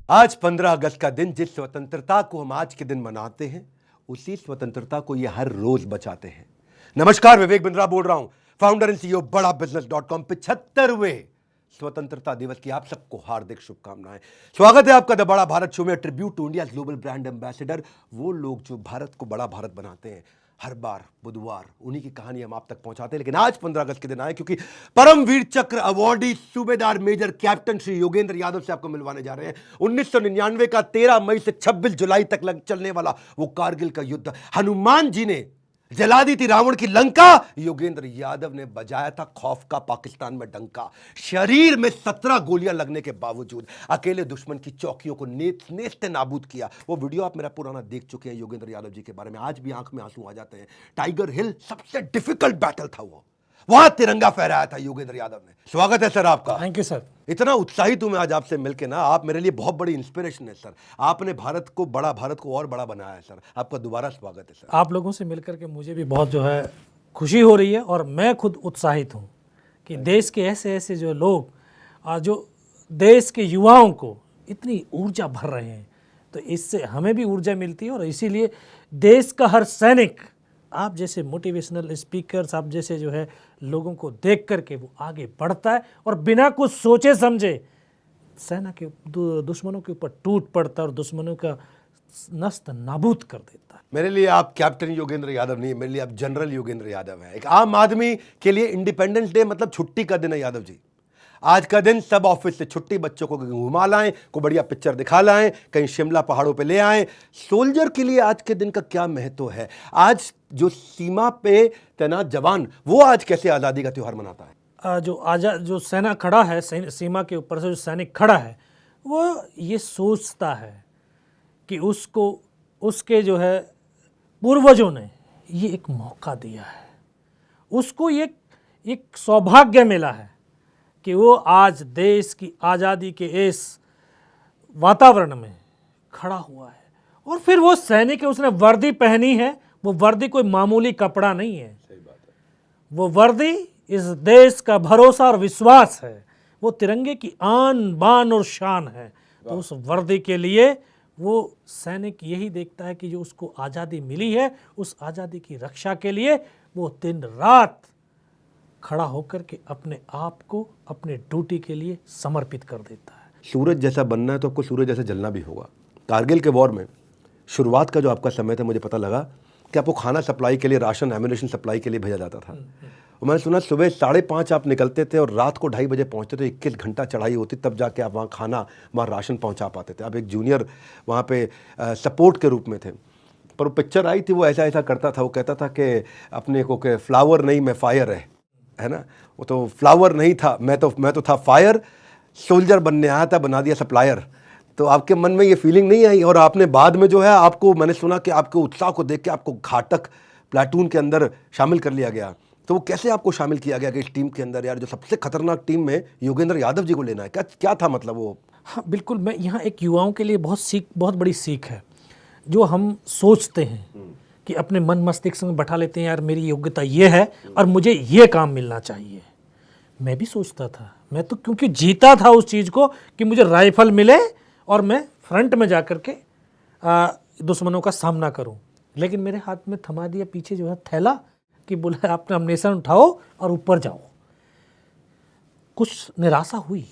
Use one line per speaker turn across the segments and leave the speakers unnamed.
आज 15 अगस्त का दिन, जिस स्वतंत्रता को हम आज के दिन मनाते हैं, उसी स्वतंत्रता को ये हर रोज बचाते हैं। नमस्कार, विवेक बिंद्रा बोल रहा हूं, फाउंडर एंड सीईओ बड़ा बिजनेस.com। 75वें स्वतंत्रता दिवस की आप सबको हार्दिक शुभकामनाएं। स्वागत है आपका द बड़ा भारत शो में। Tribute to India global brand ambassador, वो लोग जो भारत को बड़ा भारत बनाते हैं। हर बार बुधवार उन्हीं की कहानी हम आप तक पहुंचाते हैं, लेकिन आज 15 अगस्त के दिन आए क्योंकि परमवीर चक्र अवॉर्डी सूबेदार मेजर कैप्टन श्री योगेंद्र यादव से आपको मिलवाने जा रहे हैं। 1999 का 13 मई से 26 जुलाई तक चलने वाला वो कारगिल का युद्ध, हनुमान जी ने जला दी थी रावण की लंका, योगेंद्र यादव ने बजाया था खौफ का पाकिस्तान में डंका। शरीर में 17 गोलियां लगने के बावजूद अकेले दुश्मन की चौकियों को नेस्ते नाबूद किया। वो वीडियो आप मेरा पुराना देख चुके हैं योगेंद्र यादव जी के बारे में। आज भी आंख में आंसू आ जाते हैं। टाइगर हिल सबसे डिफिकल्ट बैटल था, वो वहां तिरंगा फहराया था योगेंद्र यादव ने। स्वागत है सर आपका।
Thank you sir.
इतना उत्साहित हूं मैं आज आपसे मिलके ना, आप मेरे लिए बहुत बड़ी इंस्पिरेशन है सर। आपने भारत को और बड़ा बनाया है सर। आपका दोबारा स्वागत है सर।
आप लोगों से मिलकर के मुझे भी बहुत खुशी हो रही है और मैं खुद उत्साहित हूं कि देश के ऐसे जो लोग जो देश के युवाओं को इतनी ऊर्जा भर रहे हैं, तो इससे हमें भी ऊर्जा मिलती है। और इसीलिए देश का हर सैनिक आप जैसे मोटिवेशनल स्पीकर्स, आप जैसे लोगों को देख करके वो आगे बढ़ता है और बिना कुछ सोचे समझे सेना के दुश्मनों के ऊपर टूट पड़ता है और दुश्मनों का नस्त नाबूद कर देता है।
मेरे लिए आप कैप्टन योगेंद्र यादव नहीं, मेरे लिए आप जनरल योगेंद्र यादव हैं। एक आम आदमी के लिए इंडिपेंडेंस डे मतलब छुट्टी का दिन है यादव जी। आज का दिन सब ऑफिस से छुट्टी, बच्चों को घुमा लाएं, को बढ़िया पिक्चर दिखा लाएं, कहीं शिमला पहाड़ों पे ले आएं। सोल्जर के लिए आज के दिन का क्या महत्व है? आज जो सीमा पे तैनात जवान, वो आज कैसे आज़ादी का त्यौहार मनाता है?
जो सेना खड़ा है, सीमा के ऊपर से जो सैनिक खड़ा है, वो ये सोचता है कि उसको उसके पूर्वजों ने ये एक मौका दिया है, उसको एक सौभाग्य मिला है कि वो आज देश की आज़ादी के इस वातावरण में खड़ा हुआ है। और फिर वो सैनिक है, उसने वर्दी पहनी है। वो वर्दी कोई मामूली कपड़ा नहीं है।
सही बात है।
वो वर्दी इस देश का भरोसा और विश्वास है। वो तिरंगे की आन बान और शान है। तो उस वर्दी के लिए वो सैनिक यही देखता है कि जो उसको आज़ादी मिली है, उस आज़ादी की रक्षा के लिए वो दिन रात खड़ा होकर के अपने आप को अपने ड्यूटी के लिए समर्पित कर देता है।
सूरज जैसा बनना है तो आपको सूरज जैसा जलना भी होगा। कारगिल के वॉर में शुरुआत का जो आपका समय था, मुझे पता लगा कि आपको खाना सप्लाई के लिए, राशन एम्युनिशन सप्लाई के लिए भेजा जाता था। और मैंने सुना सुबह 5:30 आप निकलते थे और रात को 2:30 बजे पहुंचते थे। 21 घंटा चढ़ाई होती, तब जाके आप वहाँ खाना, वहाँ राशन पहुँचा पाते थे। आप एक जूनियर वहाँ पे सपोर्ट के रूप में थे। पर वो पिक्चर आई थी, वो ऐसा करता था। वो कहता था कि अपने को कि फ्लावर नहीं मैं फायर है ना। वो तो फ्लावर नहीं था, मैं तो था फायर। सोल्जर बनने आया था, बना दिया सप्लायर। तो आपके मन में ये फीलिंग नहीं आई? और आपने बाद में आपको, मैंने सुना कि आपके उत्साह को देख के आपको घातक प्लाटून के अंदर शामिल कर लिया गया। तो वो कैसे आपको शामिल किया गया कि इस टीम के अंदर, यार जो सबसे खतरनाक टीम में योगेंद्र यादव जी को लेना है? क्या था मतलब वो?
हाँ बिल्कुल, मैं यहाँ एक युवाओं के लिए बहुत बड़ी सीख है। जो हम सोचते हैं कि अपने मन मस्तिष्क में बैठा लेते हैं, यार मेरी योग्यता ये है और मुझे ये काम मिलना चाहिए। मैं भी सोचता था, मैं तो क्योंकि जीता था उस चीज़ को कि मुझे राइफल मिले और मैं फ्रंट में जा कर के दुश्मनों का सामना करूं। लेकिन मेरे हाथ में थमा दिया पीछे थैला कि बोला आप अम्नेशन उठाओ और ऊपर जाओ। कुछ निराशा हुई,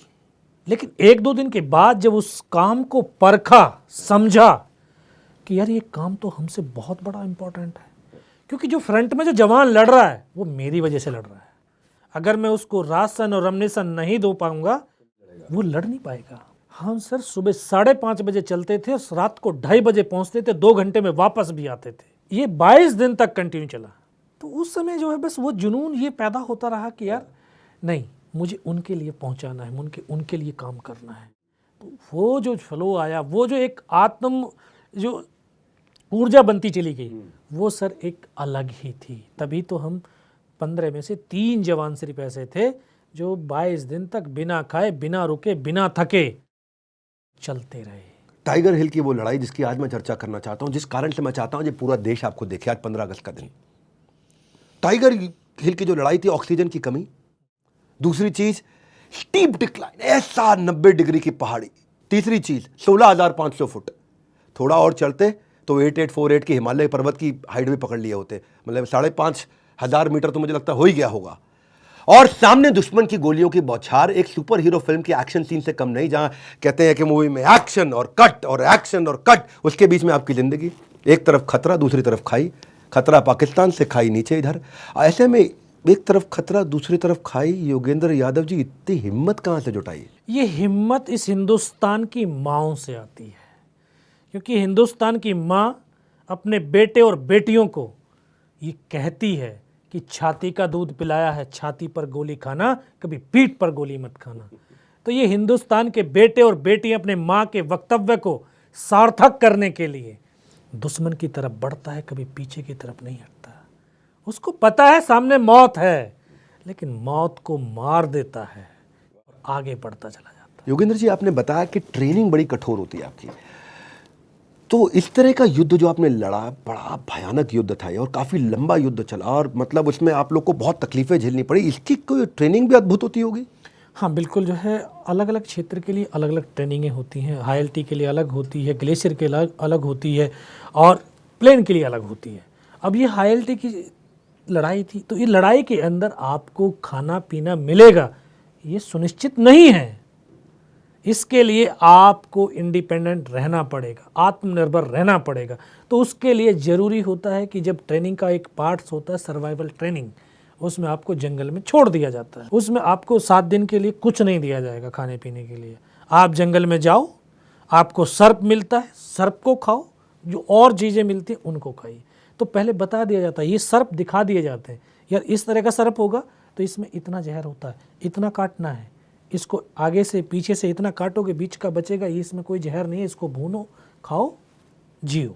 लेकिन 1-2 दिन के बाद जब उस काम को परखा, समझा कि यार ये काम तो हमसे बहुत बड़ा इंपॉर्टेंट है। क्योंकि जो फ्रंट में जो जवान लड़ रहा है वो मेरी वजह से लड़ रहा है। अगर मैं उसको राशन और अम्नेशन नहीं दे पाऊंगा, वो लड़ नहीं पाएगा। हम सर सुबह 5:30 बजे चलते थे और रात को 2:30 बजे पहुंचते थे, 2 घंटे में वापस भी आते थे। ये 22 दिन तक कंटिन्यू चला। तो उस समय बस वो जुनून ये पैदा होता रहा कि यार नहीं, मुझे उनके लिए पहुंचाना है, उनके लिए काम करना है। तो वो जो फ्लो आया, वो जो एक जो ऊर्जा बनती चली गई, वो सर एक अलग ही थी। तभी तो हम 15 में से 3 जवान सिर्फ ऐसे थे जो 22 दिन तक बिना खाए, बिना रुके, बिना थके चलते रहे।
टाइगर हिल की वो लड़ाई जिसकी आज मैं चर्चा करना चाहता हूं, जिस कारण से मैं चाहता हूं ये पूरा देश आपको देखे आज 15 अगस्त का दिन। टाइगर हिल की जो लड़ाई थी, ऑक्सीजन की कमी। दूसरी चीज, स्टीप डिक्लाइन, ऐसा 90 डिग्री की पहाड़ी, तीसरी चीज 16,500 फुट, थोड़ा और चढ़ते तो 8848 की हिमालय पर्वत की हाइट भी पकड़ लिए होते, मतलब 5,500 मीटर तो मुझे लगता हो ही गया होगा। और सामने दुश्मन की गोलियों की बौछार एक सुपर हीरो फिल्म के एक्शन सीन से कम नहीं, जहां कहते हैं कि मूवी में एक्शन और कट और एक्शन और कट, उसके बीच में आपकी जिंदगी, एक तरफ खतरा दूसरी तरफ खाई, खतरा पाकिस्तान से, खाई नीचे इधर। ऐसे में एक तरफ खतरा दूसरी तरफ खाई, योगेंद्र यादव जी इतनी हिम्मत कहां से जुटाई?
ये हिम्मत इस हिंदुस्तान की माँओं से आती है, क्योंकि हिंदुस्तान की माँ अपने बेटे और बेटियों को ये कहती है कि छाती का दूध पिलाया है, छाती पर गोली खाना, कभी पीठ पर गोली मत खाना। तो ये हिंदुस्तान के बेटे और बेटियां अपने माँ के वक्तव्य को सार्थक करने के लिए दुश्मन की तरफ बढ़ता है, कभी पीछे की तरफ नहीं हटता। उसको पता है सामने मौत है, लेकिन मौत को मार देता है और आगे बढ़ता चला जाता है।
योगेंद्र जी, आपने बताया कि ट्रेनिंग बड़ी कठोर होती है आपकी, तो इस तरह का युद्ध जो आपने लड़ा, बड़ा भयानक युद्ध था ये और काफ़ी लंबा युद्ध चला, और मतलब उसमें आप लोग को बहुत तकलीफें झेलनी पड़ी, इसकी कोई ट्रेनिंग भी अद्भुत होती होगी?
हाँ बिल्कुल, जो है अलग अलग क्षेत्र के लिए अलग अलग ट्रेनिंगें होती हैं। हाई एल्टी के लिए अलग होती है, ग्लेशियर के अलग अलग होती है, और प्लेन के लिए अलग होती है। अब ये हाई एल्टी की लड़ाई थी, तो ये लड़ाई के अंदर आपको खाना पीना मिलेगा ये सुनिश्चित नहीं है। इसके लिए आपको इंडिपेंडेंट रहना पड़ेगा, आत्मनिर्भर रहना पड़ेगा। तो उसके लिए ज़रूरी होता है कि जब ट्रेनिंग का एक पार्ट्स होता है सर्वाइवल ट्रेनिंग, उसमें आपको जंगल में छोड़ दिया जाता है। उसमें आपको 7 दिन के लिए कुछ नहीं दिया जाएगा खाने पीने के लिए। आप जंगल में जाओ, आपको सर्प मिलता है, सर्प को खाओ, जो और चीज़ें मिलती हैं उनको खाइए। तो पहले बता दिया जाता है, ये सर्प दिखा दिए जाते हैं, यार इस तरह का सर्प होगा तो इसमें इतना जहर होता है, इतना काटना है, इसको आगे से पीछे से इतना काटोगे, बीच का बचेगा, ये इसमें कोई जहर नहीं है, इसको भूनो, खाओ, जियो।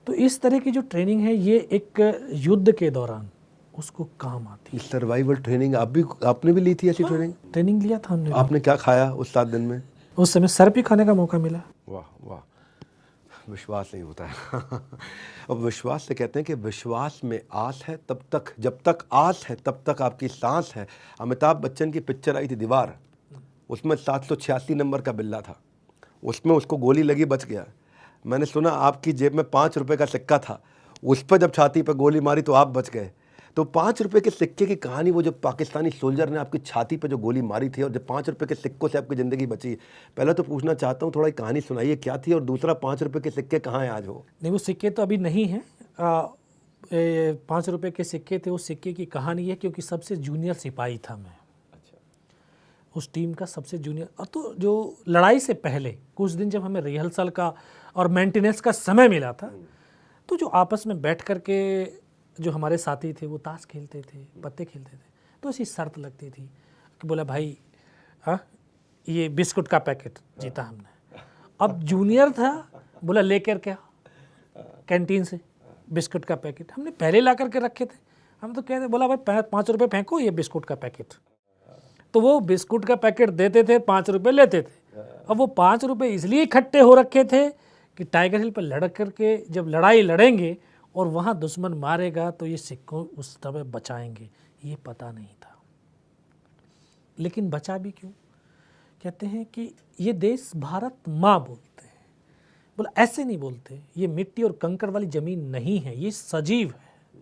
तो इस तरह की जो ट्रेनिंग है ये एक युद्ध के दौरान उसको काम आती है।
सर्वाइवल ट्रेनिंग आपने भी ली थी ऐसी ट्रेनिंग?
ट्रेनिंग लिया था हमने।
आपने क्या खाया उस 7 दिन में?
उस समय सर्प ही खाने का मौका मिला।
वाह वाह, विश्वास नहीं होता है। अब विश्वास से कहते हैं कि विश्वास में आस है तब तक, जब तक आस है तब तक आपकी सांस है। अमिताभ बच्चन की पिक्चर आई थी दीवार, उसमें 786 नंबर का बिल्ला था, उसमें उसको गोली लगी, बच गया। मैंने सुना आपकी जेब में 5 रुपए का सिक्का था, उस पर जब छाती पर गोली मारी तो आप बच गए। तो 5 रुपए के सिक्के की कहानी, वो जो पाकिस्तानी सोल्जर ने आपकी छाती पे जो गोली मारी थी और जब 5 रुपए के सिक्कों से आपकी ज़िंदगी बची, पहले तो पूछना चाहता हूँ, थोड़ा कहानी सुनाइए क्या थी, और दूसरा 5 रुपए के सिक्के कहाँ हैं आज? वो
नहीं, वो सिक्के तो अभी नहीं हैं। 5 रुपए के सिक्के थे। उस सिक्के की कहानी है क्योंकि सबसे जूनियर सिपाही था मैं।
अच्छा।
उस टीम का सबसे जूनियर। तो जो लड़ाई से पहले कुछ दिन जब हमें रिहर्सल का और मेंटेनेंस का समय मिला था, तो जो आपस में बैठ कर के जो हमारे साथी थे वो ताश खेलते थे, पत्ते खेलते थे। तो ऐसी शर्त लगती थी कि बोला भाई, हाँ ये बिस्कुट का पैकेट जीता हमने। अब जूनियर था, बोला लेकर क्या कैंटीन से बिस्कुट का पैकेट, हमने पहले ला करके रखे थे। हम तो कहते, बोला भाई 5 रुपये फेंको, ये बिस्कुट का पैकेट। तो वो बिस्कुट का पैकेट देते थे, 5 रुपये लेते थे। अब वो 5 रुपये इसलिए इकट्ठे हो रखे थे कि टाइगर हिल पर लड़ करके जब लड़ाई लड़ेंगे और वहाँ दुश्मन मारेगा तो ये सिक्कों उस समय बचाएंगे, ये पता नहीं था। लेकिन बचा भी क्यों? कहते हैं कि ये देश भारत माँ बोलते हैं। बोला ऐसे नहीं बोलते, ये मिट्टी और कंकड़ वाली ज़मीन नहीं है, ये सजीव है।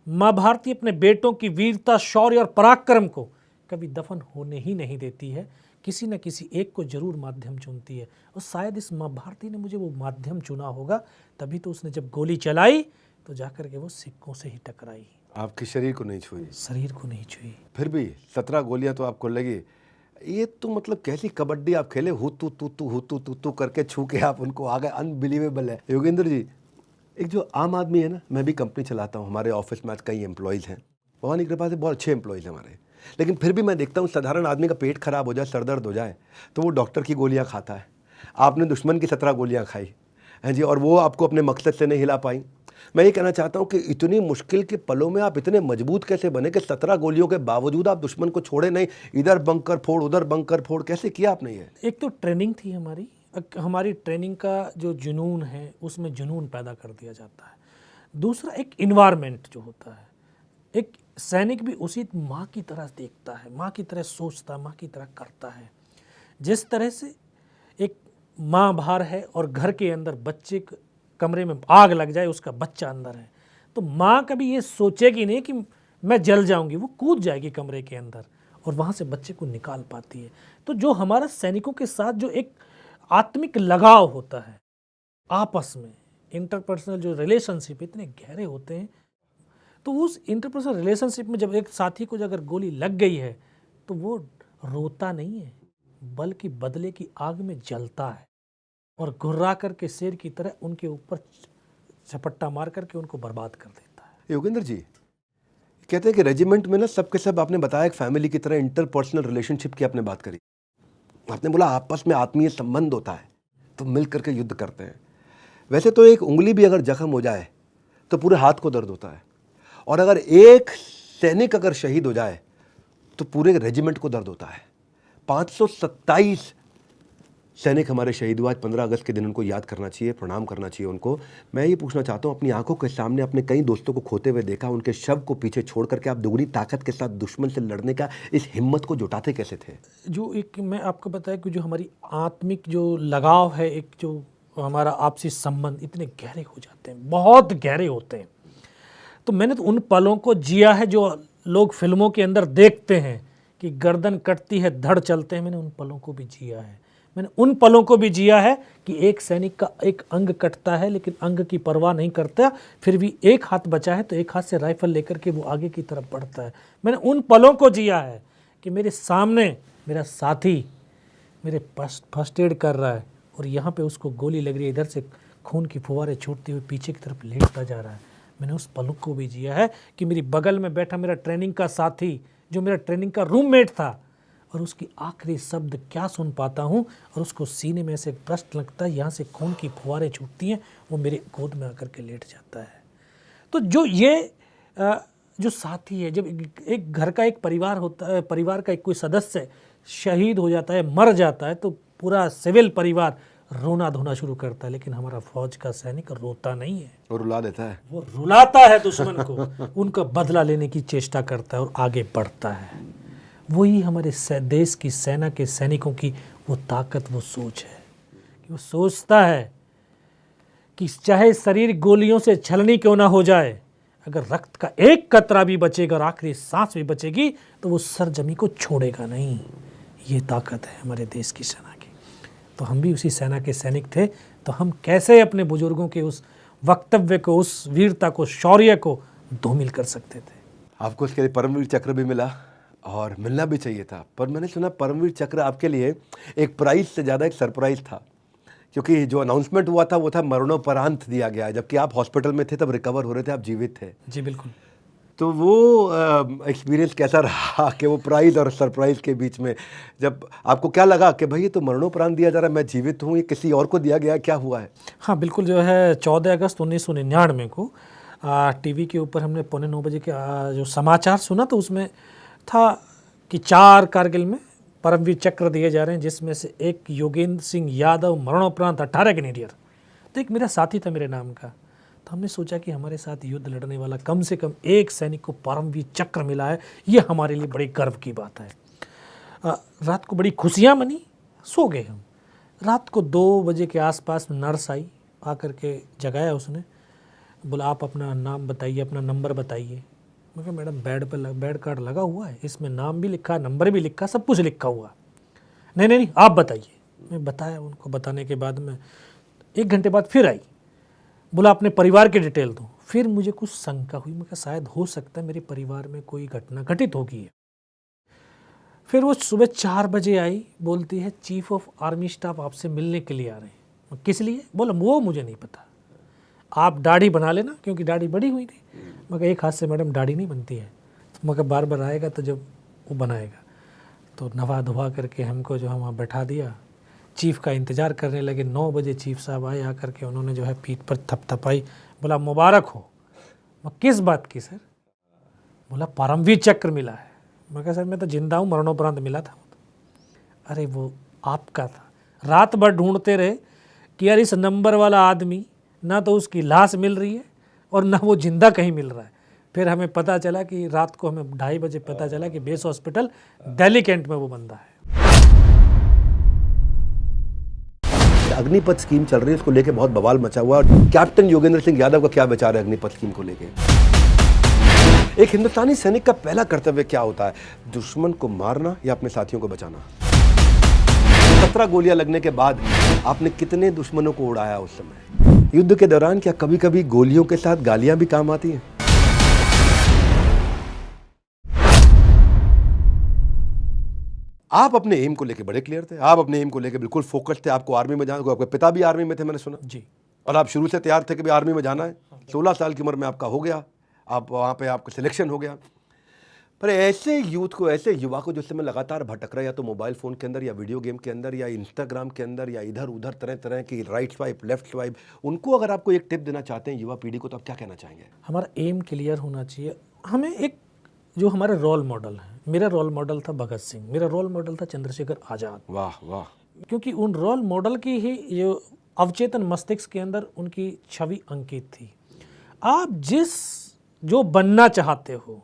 माँ भारती अपने बेटों की वीरता, शौर्य और पराक्रम को कभी दफन होने ही नहीं देती है। किसी न किसी एक को जरूर माध्यम चुनती है, और शायद इस माँ भारती ने मुझे वो माध्यम चुना होगा, तभी तो उसने जब गोली चलाई तो जाकर के वो सिक्कों से ही टकराई।
आपके शरीर को नहीं छुई?
शरीर को नहीं छुई।
फिर भी 17 गोलियां तो आपको लगी। ये तो मतलब कैसी कबड्डी आप खेले, हु तू करके छू के आप उनको आ गए, अनबिलीवेबल है। योगेंद्र जी, एक जो आम आदमी है ना, मैं भी कंपनी चलाता हूँ, हमारे ऑफिस में आज कई एम्प्लॉयज़ हैं, भगवान की कृपा से बहुत अच्छे एम्प्लॉयज़ हैं हमारे, लेकिन फिर भी मैं देखता हूँ साधारण आदमी का पेट खराब हो जाए, सर दर्द हो जाए, तो वो डॉक्टर की गोलियाँ खाता है। आपने दुश्मन की 17 गोलियाँ खाई हैं जी, और वो आपको अपने मकसद से नहीं हिला पाई। मैं ये कहना चाहता हूँ कि इतनी मुश्किल के पलों में आप इतने मजबूत कैसे बने कि 17 गोलियों के बावजूद आप दुश्मन को छोड़े नहीं, इधर बंकर फोड़ उधर बंकर फोड़, कैसे किया आपने ये?
एक तो ट्रेनिंग थी हमारी ट्रेनिंग का जो जुनून है उसमें जुनून पैदा कर दिया जाता है। दूसरा एक इन्वायरमेंट जो होता है, एक सैनिक भी उसी माँ की तरह देखता है, माँ की तरह सोचता है, माँ की तरह करता है। जिस तरह से एक माँ बाहर है और घर के अंदर बच्चे कमरे में आग लग जाए, उसका बच्चा अंदर है, तो माँ कभी ये सोचेगी नहीं कि मैं जल जाऊंगी, वो कूद जाएगी कमरे के अंदर और वहाँ से बच्चे को निकाल पाती है। तो जो हमारा सैनिकों के साथ जो एक आत्मिक लगाव होता है, आपस में इंटरपर्सनल जो रिलेशनशिप इतने गहरे होते हैं, तो उस इंटरपर्सनल रिलेशनशिप में जब एक साथी को अगर गोली लग गई है तो वो रोता नहीं है, बल्कि बदले की आग में जलता है और घुर्रा करके शेर की तरह उनके ऊपर झपट्टा मार करके उनको बर्बाद कर देता है।
योगेंद्र जी कहते हैं कि रेजिमेंट में ना सबके सब, आपने बताया एक फैमिली की तरह इंटरपर्सनल रिलेशनशिप की आपने बात करी, आपने बोला आपस में आत्मीय संबंध होता है तो मिल करके युद्ध करते हैं। वैसे तो एक उंगली भी अगर जख्म हो जाए तो पूरे हाथ को दर्द होता है, और अगर एक सैनिक अगर शहीद हो जाए तो पूरे रेजिमेंट को दर्द होता है। 527 सैनिक हमारे शहीद हुआ। 15 अगस्त के दिन उनको याद करना चाहिए, प्रणाम करना चाहिए उनको। मैं ये पूछना चाहता हूँ, अपनी आंखों के सामने अपने कई दोस्तों को खोते हुए देखा, उनके शव को पीछे छोड़ करके आप दुगनी ताकत के साथ दुश्मन से लड़ने का इस हिम्मत को जुटाते कैसे थे?
जो एक मैं आपको बताया कि जो हमारी आत्मिक जो लगाव है, एक जो हमारा आपसी संबंध इतने गहरे हो जाते हैं, बहुत गहरे होते हैं। तो मैंने तो उन पलों को जिया है जो लोग फिल्मों के अंदर देखते हैं कि गर्दन कटती है धड़ चलते हैं, मैंने उन पलों को भी जिया है। मैंने उन पलों को भी जिया है कि एक सैनिक का एक अंग कटता है लेकिन अंग की परवाह नहीं करता, फिर भी एक हाथ बचा है तो एक हाथ से राइफल लेकर के वो आगे की तरफ बढ़ता है। मैंने उन पलों को जिया है कि मेरे सामने मेरा साथी मेरे फर्स्ट एड कर रहा है और यहाँ पे उसको गोली लग रही है, इधर से खून की फुहारें छूटते हुए पीछे की तरफ लेटता जा रहा है। मैंने उस पलों को भी जिया है कि मेरी बगल में बैठा मेरा ट्रेनिंग का साथी, जो मेरा ट्रेनिंग का रूममेट था, और उसकी आखिरी शब्द क्या सुन पाता हूँ और उसको सीने में से प्रश्न लगता है, यहाँ से खून की फुहारें छूटती हैं, वो मेरे गोद में आकर के लेट जाता है। तो जो ये जो साथी है, जब एक घर का एक परिवार होता है, परिवार का एक कोई सदस्य शहीद हो जाता है, मर जाता है, तो पूरा सिविल परिवार रोना धोना शुरू करता है, लेकिन हमारा फौज का सैनिक रोता नहीं है,
वो रुला देता है,
वो रुलाता है दुश्मन को, उनका बदला लेने की चेष्टा करता है और आगे बढ़ता है। वही हमारे देश की सेना के सैनिकों की वो ताकत, वो सोच है कि वो सोचता है कि चाहे शरीर गोलियों से छलनी क्यों ना हो जाए, अगर रक्त का एक कतरा भी बचेगा और आखिरी सांस भी बचेगी तो वो सरजमी को छोड़ेगा नहीं। ये ताकत है हमारे देश की सेना की। तो हम भी उसी सेना के सैनिक थे, तो हम कैसे अपने बुजुर्गों के उस वक्तव्य को, उस वीरता को, शौर्य को धूमिल कर सकते थे।
आपको उसके लिए परमवीर चक्र भी मिला और मिलना भी चाहिए था, पर मैंने सुना परमवीर चक्र आपके लिए एक प्राइज से ज़्यादा एक सरप्राइज था, क्योंकि जो अनाउंसमेंट हुआ था वो था मरणोपरांत दिया गया, जबकि आप हॉस्पिटल में थे, तब रिकवर हो रहे थे, आप जीवित थे।
जी बिल्कुल।
तो वो एक्सपीरियंस कैसा रहा कि वो प्राइज और सरप्राइज के बीच में, जब आपको क्या लगा कि भाई ये तो मरणोपरांत दिया जा रहा है, मैं जीवित हूँ, ये किसी और को दिया गया, क्या हुआ है?
हाँ बिल्कुल, जो है 14 अगस्त 1999 को टीवी के ऊपर हमने 9:15 बजे के जो समाचार सुना, तो उसमें था कि 4 कारगिल में परमवीर चक्र दिए जा रहे हैं, जिसमें से एक योगेंद्र सिंह यादव मरणोपरांत 18 कैनेडियर। तो एक मेरा साथी था मेरे नाम का, तो हमने सोचा कि हमारे साथ युद्ध लड़ने वाला कम से कम एक सैनिक को परमवीर चक्र मिला है, ये हमारे लिए बड़ी गर्व की बात है। रात को बड़ी खुशियाँ मनी, सो गए हम। रात को 2 बजे के आसपास में नर्स आई, आकर के जगाया उसने, बोला आप अपना नाम बताइए, अपना नंबर बताइए। मैं कहा मैडम बेड कार्ड लगा हुआ है, इसमें नाम भी लिखा, नंबर भी लिखा, सब कुछ लिखा हुआ। नहीं आप बताइए। मैं बताया, उनको बताने के बाद में 1 घंटे बाद फिर आई, बोला अपने परिवार की डिटेल दो। फिर मुझे कुछ शंका हुई, मैं कहा शायद हो सकता है मेरे परिवार में कोई घटना घटित होगी है। फिर वो सुबह 4 बजे आई, बोलती है चीफ ऑफ आर्मी स्टाफ आपसे मिलने के लिए आ रहे हैं। किस लिए? बोला वो मुझे नहीं पता, आप दाढ़ी बना लेना, क्योंकि दाढ़ी बड़ी हुई थी। मगर एक हाथ से मैडम दाढ़ी नहीं बनती है, मगर बार बार आएगा तो जब वो बनाएगा। तो नवा धुआ करके हमको जो है वहाँ बैठा दिया, चीफ का इंतज़ार करने लगे। 9 बजे चीफ साहब आए, आकर के उन्होंने जो है पीठ पर थपथपाई, बोला मुबारक हो। मैं किस बात की सर? बोला परमवीर चक्र मिला है। मैं कहा सर मैं तो जिंदा हूँ, मरणोपरांत मिला था। अरे वो आपका था। रात भर ढूंढते रहे कि यार इस नंबर वाला आदमी, ना तो उसकी लाश मिल रही है और ना वो जिंदा कहीं मिल रहा है। फिर हमें पता चला कि रात को हमें 2:30 बजे पता चला कि बेस हॉस्पिटल दिल्ली कैंट में वो बंदा है।
अग्निपथ स्कीम चल रही है, उसको लेके बहुत बवाल मचा हुआ है। और कैप्टन योगेंद्र सिंह यादव का क्या विचार है अग्निपथ स्कीम को लेके? एक हिंदुस्तानी सैनिक का पहला कर्तव्य क्या होता है? दुश्मन को मारना या अपने साथियों को बचाना? 17 गोलियां लगने के बाद आपने कितने दुश्मनों को उड़ाया उस समय? युद्ध के दौरान क्या कभी कभी गोलियों के साथ गालियां भी काम आती हैं? आप अपने एम को लेके बड़े क्लियर थे, आप अपने एम को लेके बिल्कुल फोकस थे। आपको आर्मी में जाना, आपके पिता भी आर्मी में थे मैंने सुना
जी।
और आप शुरू से तैयार थे कि भी आर्मी में जाना है। 16 साल की उम्र में आपका हो गया, आप वहाँ पे आपका सिलेक्शन हो गया। पर ऐसे यूथ को, ऐसे युवा को जो समय लगातार भटक रहा है या तो मोबाइल फ़ोन के अंदर या वीडियो गेम के अंदर या इंस्टाग्राम के अंदर या इधर उधर तरह तरह की राइट स्वाइप लेफ्ट स्वाइप, उनको अगर आपको एक टिप देना चाहते हैं युवा पीढ़ी को, तो आप क्या कहना चाहेंगे?
हमारा एम क्लियर होना चाहिए। हमें एक जो हमारे रोल मॉडल है, मेरा रोल मॉडल था भगत सिंह, मेरा रोल मॉडल था चंद्रशेखर आज़ाद।
वाह वाह।
क्योंकि उन रोल मॉडल की ही जो अवचेतन मस्तिष्क के अंदर उनकी छवि अंकित थी। आप जो बनना चाहते हो,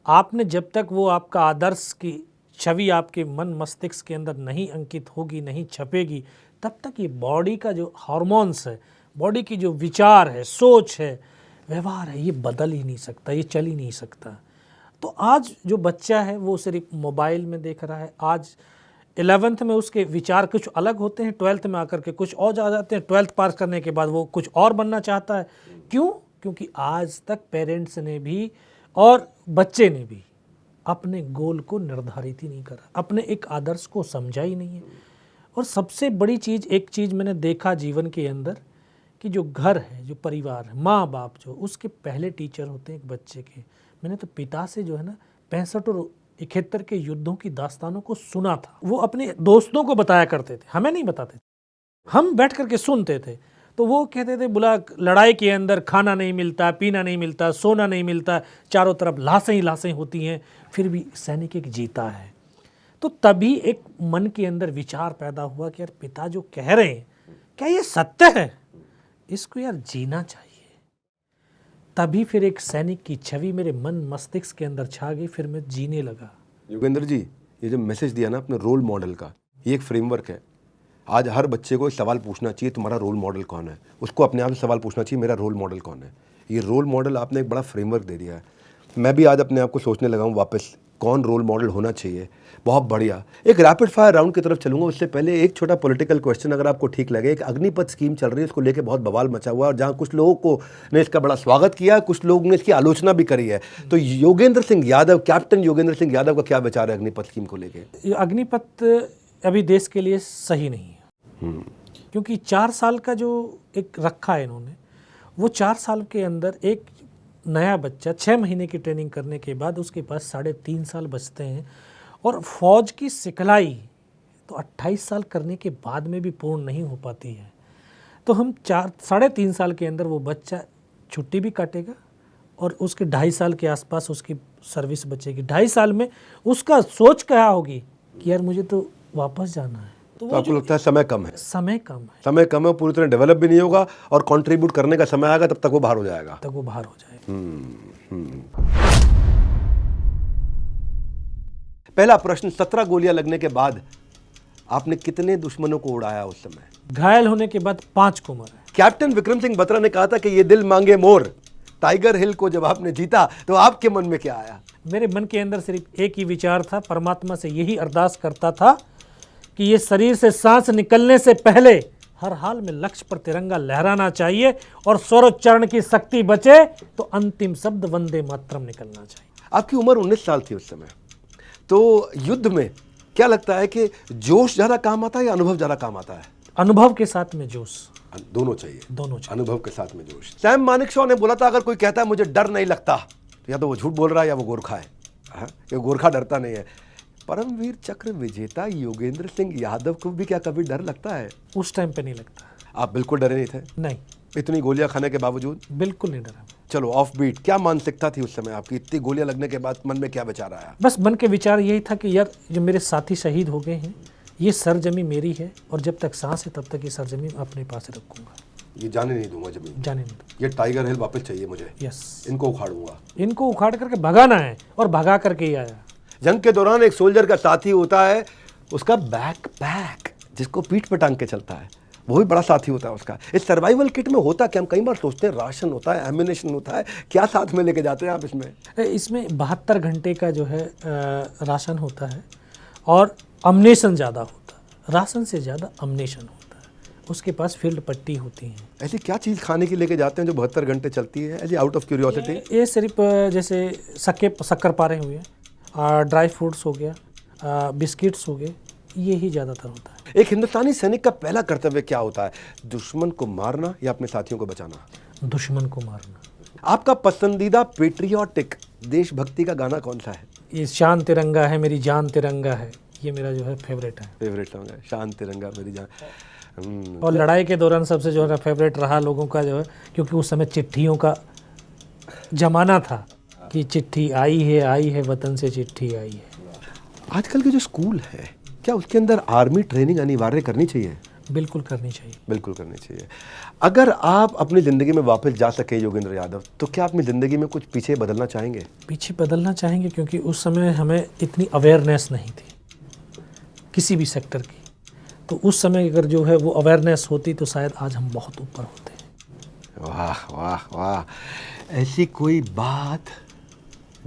आपने जब तक वो आपका आदर्श की छवि आपके मन मस्तिष्क के अंदर नहीं अंकित होगी, नहीं छपेगी, तब तक ये बॉडी का जो हार्मोन्स है, बॉडी की जो विचार है, सोच है, व्यवहार है, ये बदल ही नहीं सकता, ये चल ही नहीं सकता। तो आज जो बच्चा है वो सिर्फ मोबाइल में देख रहा है। आज 11th में उसके विचार कुछ अलग होते हैं, 12th में आकर के कुछ और जा जाते हैं, 12th पास करने के बाद वो कुछ और बनना चाहता है। क्यों? क्योंकि आज तक पेरेंट्स ने भी और बच्चे ने भी अपने गोल को निर्धारित ही नहीं करा, अपने एक आदर्श को समझा ही नहीं है। और सबसे बड़ी चीज़, एक चीज़ मैंने देखा जीवन के अंदर कि जो घर है, जो परिवार है, माँ बाप जो उसके पहले टीचर होते हैं एक बच्चे के। मैंने तो पिता से जो है ना 65 और 71 के युद्धों की दास्तानों को सुना था। वो अपने दोस्तों को बताया करते थे, हमें नहीं बताते थे, हम बैठ करके सुनते थे। तो वो कहते थे, बोला लड़ाई के अंदर खाना नहीं मिलता, पीना नहीं मिलता, सोना नहीं मिलता, चारों तरफ लाशें ही लाशें होती हैं, फिर भी सैनिक एक जीता है। तो तभी एक मन के अंदर विचार पैदा हुआ कि यार पिता जो कह रहे हैं क्या ये सत्य है, इसको यार जीना चाहिए। तभी फिर एक सैनिक की छवि मेरे मन मस्तिष्क के अंदर छा गई, फिर मैं जीने लगा।
योगेंद्र जी, ये जो मैसेज दिया ना अपने रोल मॉडल का, ये एक फ्रेमवर्क है। आज हर बच्चे को एक सवाल पूछना चाहिए, तुम्हारा रोल मॉडल कौन है? उसको अपने आप से सवाल पूछना चाहिए, मेरा रोल मॉडल कौन है? ये रोल मॉडल आपने एक बड़ा फ्रेमवर्क दे दिया है। मैं भी आज अपने आप को सोचने लगा हूँ वापस, कौन रोल मॉडल होना चाहिए। बहुत बढ़िया। एक रैपिड फायर राउंड की तरफ चलूंगा, उससे पहले एक छोटा पॉलिटिकल क्वेश्चन अगर आपको ठीक लगे। एक अग्निपथ स्कीम चल रही है, उसको लेके बहुत बवाल मचा हुआ है और जहाँ कुछ लोगों को ने इसका बड़ा स्वागत किया, कुछ लोगों ने इसकी आलोचना भी करी है। तो योगेंद्र सिंह यादव, कैप्टन योगेंद्र सिंह यादव का क्या विचार है अग्निपथ स्कीम को लेके?
ये अग्निपथ अभी देश के लिए सही नहीं है, क्योंकि 4 साल का जो एक रखा है इन्होंने, वो 4 साल के अंदर एक नया बच्चा 6 महीने की ट्रेनिंग करने के बाद उसके पास 3.5 साल बचते हैं और फौज की सिखलाई तो 28 साल करने के बाद में भी पूर्ण नहीं हो पाती है। तो हम 3.5 साल के अंदर वो बच्चा छुट्टी भी काटेगा और उसके 2.5 साल के आसपास उसकी सर्विस बचेगी। 2.5 साल में उसका सोच क्या होगी कि यार मुझे तो वापस जाना है।
तो आपको लगता है समय कम है?
समय कम है,
समय कम है, पूरी तरह डेवलप भी नहीं होगा और कंट्रीब्यूट करने का समय आएगा तब तक वो बाहर हो जाएगा। पहला प्रश्न, 17 गोलियां लगने के बाद आपने कितने दुश्मनों को उड़ाया उस समय?
घायल होने के बाद 5 को मारा।
कैप्टन विक्रम सिंह बत्रा ने कहा था कि ये दिल मांगे मोर। टाइगर हिल को जब आपने जीता तो आपके मन में क्या आया?
मेरे मन के अंदर सिर्फ एक ही विचार था, परमात्मा से यही अरदास करता था कि ये शरीर से सांस निकलने से पहले हर हाल में लक्ष्य पर तिरंगा लहराना चाहिए और स्वरोच्चारण की शक्ति बचे तो अंतिम शब्द वंदे मातरम निकलना चाहिए।
आपकी उम्र 19 साल थी उस समय, तो युद्ध में क्या लगता है कि जोश ज़्यादा काम आता है या अनुभव ज़्यादा काम आता है?
अनुभव के साथ में जोश,
दोनों चाहिए।
दोनों चाहिए।
अनुभव के साथ में जोश। सैम मानेकशॉ ने बोला था, अगर कोई कहता है मुझे डर नहीं लगता तो या तो वो झूठ बोल रहा है या वो गोरखा है। ये गोरखा डरता नहीं है। परमवीर चक्र विजेता योगेंद्र सिंह यादव को भी क्या कभी डर लगता है?
उस टाइम पे नहीं लगता।
आप बिल्कुल डरे नहीं थे?
नहीं,
इतनी गोलियां खाने के बावजूद?
बिल्कुल नहीं डरा।
चलो ऑफ बीट, क्या मानसिकता थी उस समय आपकी? इतनी गोलियां लगने के बाद मन में क्या विचार आया?
बस मन के विचार यही था कि यार जो मेरे साथी शहीद हो गए हैं, ये सरजमी मेरी है और जब तक सांस है तब तक ये सरजमी अपने पास रखूंगा,
ये जाने नहीं दूंगा जमीन,
जाने नहीं दूंगा।
ये टाइगर हिल वापस चाहिए मुझे।
यस,
इनको उखाड़ूंगा,
इनको उखाड़ करके भगाना है और भगा करके ही आया।
जंग के दौरान एक सोल्जर का साथी होता है उसका बैकपैक, जिसको पीठ पर टांग के चलता है, वो भी बड़ा साथी होता है उसका। इस सर्वाइवल किट में होता क्या? हम कई बार सोचते हैं राशन होता है, एम्यूनेशन होता है, क्या साथ में लेके जाते हैं आप इसमें?
इसमें 72 घंटे का जो है राशन होता है और अम्नेशन ज़्यादा होता है, राशन से ज़्यादा अम्नेशन होता है। उसके पास फील्ड पट्टी होती है।
ऐसी क्या चीज़ खाने की लेके जाते हैं जो 72 घंटे चलती है, ऐसी आउट ऑफ क्यूरियोसिटी?
ये सिर्फ जैसे शक्कर पारे हुए, ड्राई फ्रूट्स हो गया, बिस्किट्स हो गए, ये ही ज़्यादातर होता है।
एक हिंदुस्तानी सैनिक का पहला कर्तव्य क्या होता है? दुश्मन को मारना या अपने साथियों को बचाना?
दुश्मन को मारना।
आपका पसंदीदा पेट्रियोटिक देशभक्ति का गाना कौन सा है?
ये शान तिरंगा है मेरी जान तिरंगा है, ये मेरा जो है फेवरेट है।
फेवरेट सॉन्ग है शान तिरंगा मेरी जान।
और लड़ाई के दौरान सबसे जो है फेवरेट रहा लोगों का जो है, क्योंकि उस समय चिट्ठियों का जमाना था कि चिट्ठी आई है वतन से चिट्ठी आई है।
आजकल के जो स्कूल है, क्या उसके अंदर आर्मी ट्रेनिंग अनिवार्य करनी चाहिए?
बिल्कुल करनी चाहिए।
बिल्कुल करनी चाहिए। अगर आप अपनी ज़िंदगी में वापस जा सके योगेंद्र यादव, तो क्या अपनी ज़िंदगी में कुछ पीछे बदलना चाहेंगे?
पीछे बदलना चाहेंगे, क्योंकि उस समय हमें इतनी अवेयरनेस नहीं थी किसी भी सेक्टर की। तो उस समय अगर जो है वो अवेयरनेस होती तो शायद आज हम बहुत ऊपर होते।
वाह वाह वाह। ऐसी कोई बात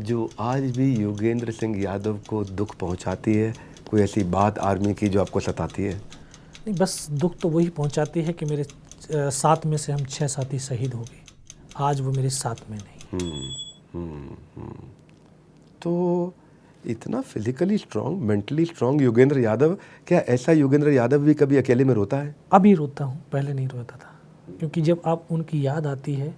जो आज भी योगेंद्र सिंह यादव को दुख पहुंचाती है? कोई ऐसी बात आर्मी की जो आपको सताती है?
नहीं, बस दुख तो वही पहुंचाती है कि मेरे 7 में से हम 6 साथी शहीद हो गए। आज वो मेरे साथ में नहीं।
तो इतना physically strong, mentally strong Yogendra Yadav, क्या ऐसा योगेंद्र यादव भी कभी अकेले में रोता है?
अभी रोता हूँ, पहले नहीं रोता था। क्योंकि जब आप उनकी याद आती है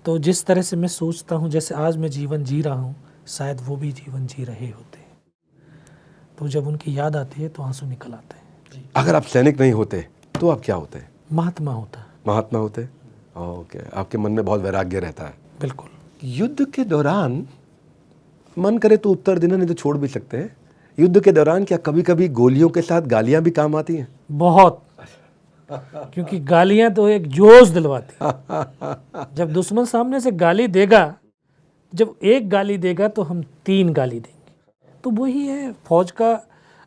तो जिस तरह से मैं सोचता हूँ जैसे आज मैं जीवन जी रहा हूँ, शायद वो भी जीवन जी रहे होते। तो जब उनकी याद आती है तो आंसू निकल आते हैं।
अगर आप सैनिक नहीं होते तो आप क्या होते?
महात्मा होता।
महात्मा होते? ओके, आपके मन में बहुत वैराग्य रहता है।
बिल्कुल।
युद्ध के दौरान मन करे तो उत्तर देना, नहीं तो छोड़ भी सकते हैं। युद्ध के दौरान क्या कभी कभी गोलियों के साथ गालियां भी काम आती हैं?
बहुत। क्योंकि गालियां तो एक जोश दिलवाती। जब दुश्मन सामने से गाली देगा, जब एक गाली देगा तो हम 3 गाली देंगे। तो वही है फौज का,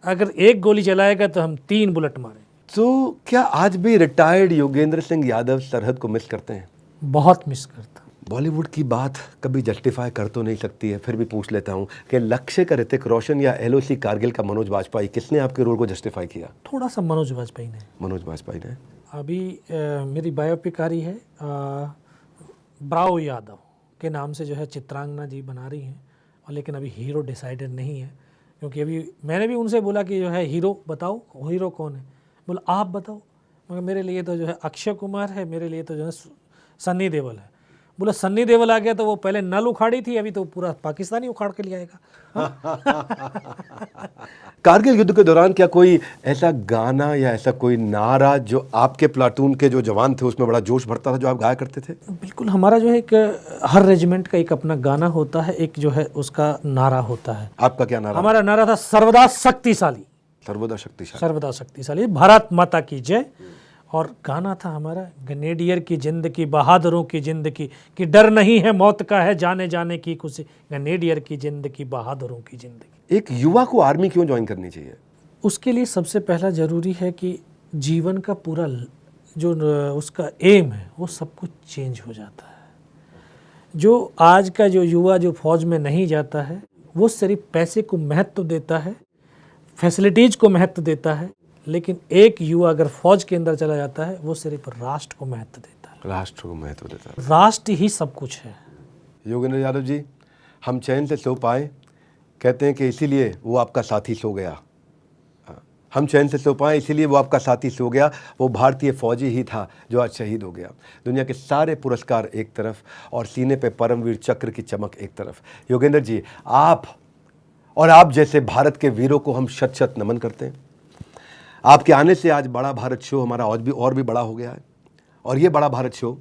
अगर एक गोली चलाएगा तो हम 3 बुलेट मारेंगे।
तो क्या आज भी रिटायर्ड योगेंद्र सिंह यादव सरहद को मिस करते हैं?
बहुत मिस करता।
बॉलीवुड की बात कभी जस्टिफाई कर तो नहीं सकती है, फिर भी पूछ लेता हूँ कि लक्ष्य का ऋतिक रोशन या LOC कारगिल का मनोज वाजपेयी, किसने आपके रोल को जस्टिफाई किया?
थोड़ा सा मनोज वाजपेयी ने।
मनोज वाजपेयी ने।
अभी मेरी बायोपिक आ रही है, ब्राव यादव के नाम से जो है चित्रांगना जी बना रही हैं, और लेकिन अभी हीरो डिसाइडेड नहीं है। क्योंकि अभी मैंने भी उनसे बोला कि जो है हीरो बताओ, हीरो कौन है? बोला आप बताओ। मगर मेरे लिए तो जो है अक्षय कुमार है, मेरे लिए तो जो है सन्नी देओल है। बोला सन्नी देओल आ गया तो वो पहले नल उखाड़ी थी, अभी तो पूरा पाकिस्तानी उखाड़ के ले आएगा।
कारगिल युद्ध के दौरान क्या कोई ऐसा गाना या ऐसा कोई नारा जो आपके प्लाटून के जो जवान थे उसमें बड़ा जोश भरता था, जो आप गाया करते थे?
बिल्कुल। हमारा जो है एक हर रेजिमेंट का एक अपना गाना होता है, एक जो है उसका नारा होता है।
आपका क्या नारा?
हमारा नारा था सर्वदा शक्तिशाली।
सर्वदा शक्तिशाली।
सर्वदा शक्तिशाली, भारत माता की जय। और गाना था हमारा गनेडियर की जिंदगी, बहादुरों की जिंदगी, कि डर नहीं है मौत का, है जाने जाने की खुशी। गनेडियर की जिंदगी, बहादुरों की जिंदगी।
एक युवा को आर्मी क्यों ज्वाइन करनी चाहिए?
उसके लिए सबसे पहला जरूरी है कि जीवन का पूरा जो उसका एम है वो सब कुछ चेंज हो जाता है। जो आज का जो युवा जो फौज में नहीं जाता है वो सिर्फ पैसे को महत्व देता है, फैसिलिटीज को महत्व देता है। लेकिन एक युवा अगर फौज के अंदर चला जाता है वो सिर्फ राष्ट्र को महत्व देता है।
राष्ट्र को महत्व देता है।
राष्ट्र ही सब कुछ है।
योगेंद्र यादव जी, हम चैन से सो पाए, कहते हैं कि इसीलिए वो आपका साथी सो गया। हम चैन से सो पाए इसीलिए वो आपका साथी सो गया। वो भारतीय फौजी ही था जो आज शहीद हो गया। दुनिया के सारे पुरस्कार एक तरफ और सीने पे परमवीर चक्र की चमक एक तरफ। योगेंद्र जी, आप और आप जैसे भारत के वीरों को हम शत शत नमन करते हैं। आपके आने से आज बड़ा भारत शो हमारा और भी बड़ा हो गया है। और ये बड़ा भारत शो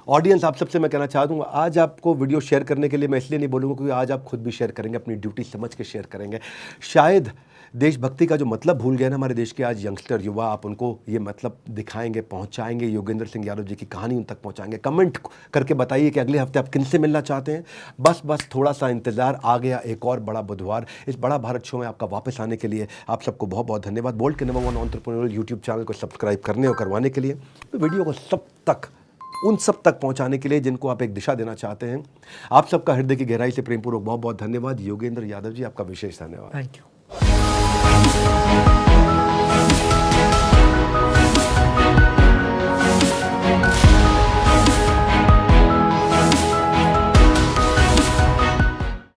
ऑडियंस, आप सबसे मैं कहना चाहता हूँ, आज आपको वीडियो शेयर करने के लिए मैं इसलिए नहीं बोलूँगा क्योंकि आज आप खुद भी शेयर करेंगे, अपनी ड्यूटी समझ के शेयर करेंगे। शायद देशभक्ति का जो मतलब भूल गए ना हमारे देश के आज यंगस्टर युवा, आप उनको ये मतलब दिखाएंगे, पहुंचाएंगे, योगेंद्र सिंह यादव जी की कहानी उन तक पहुंचाएंगे। कमेंट करके बताइए कि अगले हफ्ते आप किनसे मिलना चाहते हैं। बस थोड़ा सा इंतजार, आ गया एक और बड़ा बुधवार। इस बड़ा भारत शो में आपका वापस आने के लिए आप सबको बहुत बहुत धन्यवाद। बोल्ड के नंबर 1 एंटरप्रेन्योरियल यूट्यूब चैनल को सब्सक्राइब करने और करवाने के लिए, तो वीडियो को उन सब तक पहुंचाने के लिए जिनको आप एक दिशा देना चाहते हैं। आप सबका हृदय की गहराई से प्रेमपूर्वक बहुत बहुत धन्यवाद। योगेंद्र यादव जी, आपका विशेष धन्यवाद।
Thank you.